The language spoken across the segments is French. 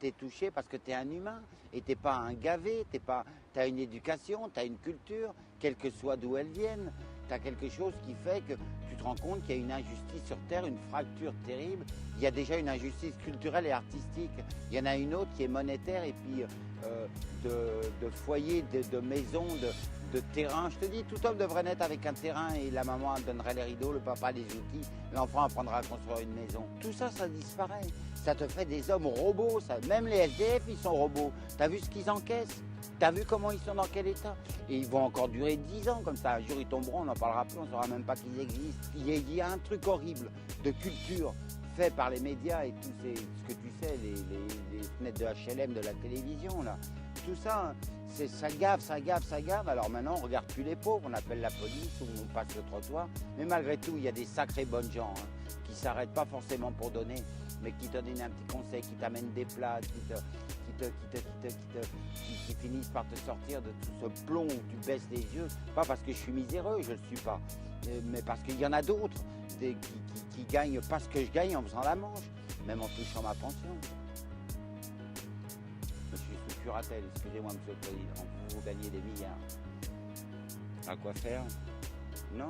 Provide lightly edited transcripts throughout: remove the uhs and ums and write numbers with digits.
t'es touché parce que tu es un humain et t'es pas un gavé, tu as une éducation, tu as une culture, quelle que soit d'où elle vienne. Tu as quelque chose qui fait que tu te rends compte qu'il y a une injustice sur Terre, une fracture terrible. Il y a déjà une injustice culturelle et artistique. Il y en a une autre qui est monétaire et puis de foyers, de maisons, de terrain. Je te dis, tout homme devrait naître avec un terrain et la maman donnerait les rideaux, le papa les outils, l'enfant apprendra à construire une maison. Tout ça, ça disparaît. Ça te fait des hommes robots. Ça. Même les SDF, ils sont robots. T'as vu ce qu'ils encaissent? T'as vu comment ils sont dans quel état? Et ils vont encore durer 10 ans comme ça. Un jour, ils tomberont, on n'en parlera plus, on ne saura même pas qu'ils existent. Il y a un truc horrible de culture fait par les médias et tout ce que tu sais, les fenêtres de HLM, de la télévision, là. Tout ça, ça gave, ça gave, ça gave. Alors maintenant, on ne regarde plus les pauvres, on appelle la police ou on passe le trottoir. Mais malgré tout, il y a des sacrés bonnes gens qui ne s'arrêtent pas forcément pour donner, mais qui te donnent un petit conseil, qui t'amènent des plats, qui finissent par te sortir de tout ce plomb où tu baisses les yeux. Pas parce que je suis miséreux, je ne le suis pas, mais parce qu'il y en a d'autres qui gagnent pas ce que je gagne en faisant la manche, même en touchant ma pension. Monsieur sous curatelle, excusez-moi Monsieur le Président, vous gagnez des milliards. À quoi faire? Non.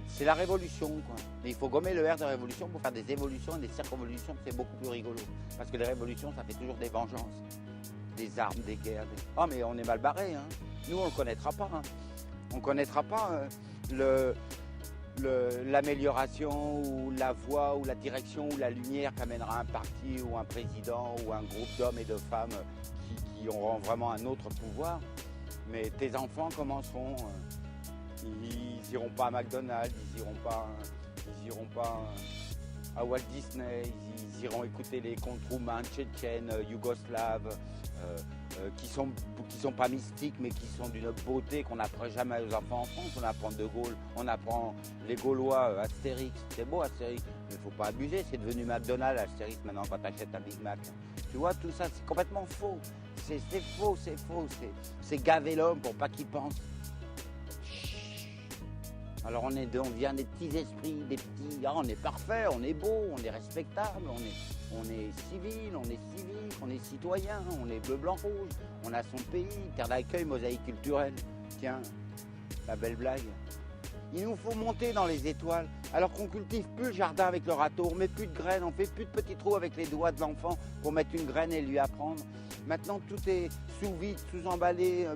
C'est la révolution, quoi. Mais il faut gommer le R de révolution pour faire des évolutions et des circonvolutions, c'est beaucoup plus rigolo. Parce que les révolutions, ça fait toujours des vengeances, des armes, des guerres. Oh, mais on est mal barré, hein. Nous, on ne le connaîtra pas. Hein. On ne connaîtra pas l'amélioration ou la voie ou la direction ou la lumière qu'amènera un parti ou un président ou un groupe d'hommes et de femmes qui auront vraiment un autre pouvoir. Mais tes enfants commenceront... Ils n'iront pas à McDonald's, ils iront pas à Walt Disney, ils iront écouter les contes roumains, tchétchènes, yougoslaves, qui sont pas mystiques, mais qui sont d'une beauté qu'on n'apprend jamais aux enfants en France. On apprend De Gaulle, on apprend les Gaulois, Astérix. C'est beau Astérix, mais il ne faut pas abuser, c'est devenu McDonald's, Astérix, maintenant quand tu achètes un Big Mac. Tu vois, tout ça, c'est complètement faux. C'est faux, c'est faux. C'est gaver l'homme pour pas qu'il pense. Alors on vient des petits esprits, on est parfait, on est beau, on est respectable, on est civil, on est civique, on est citoyen, on est bleu, blanc, rouge, on a son pays, terre d'accueil, mosaïque culturelle. Tiens, la belle blague. Il nous faut monter dans les étoiles, alors qu'on cultive plus le jardin avec le râteau, on met plus de graines, on fait plus de petits trous avec les doigts de l'enfant pour mettre une graine et lui apprendre. Maintenant tout est sous vide, sous emballé.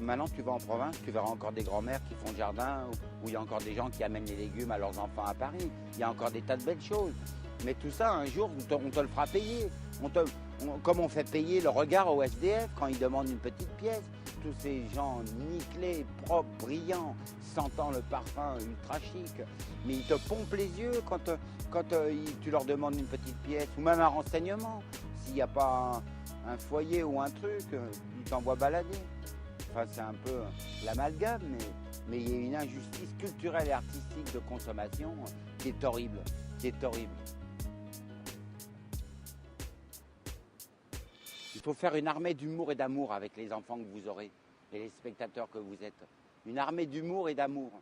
Maintenant, tu vas en province, tu verras encore des grands-mères qui font le jardin, où il y a encore des gens qui amènent les légumes à leurs enfants à Paris. Il y a encore des tas de belles choses. Mais tout ça, un jour, on te le fera payer. Comme on fait payer le regard au SDF quand ils demandent une petite pièce. Tous ces gens nickelés, propres, brillants, sentant le parfum ultra chic. Mais ils te pompent les yeux quand tu leur demandes une petite pièce, ou même un renseignement. S'il n'y a pas un foyer ou un truc, ils t'envoient balader. Enfin, c'est un peu l'amalgame, mais il y a une injustice culturelle et artistique de consommation qui est horrible, Il faut faire une armée d'humour et d'amour avec les enfants que vous aurez et les spectateurs que vous êtes. Une armée d'humour et d'amour.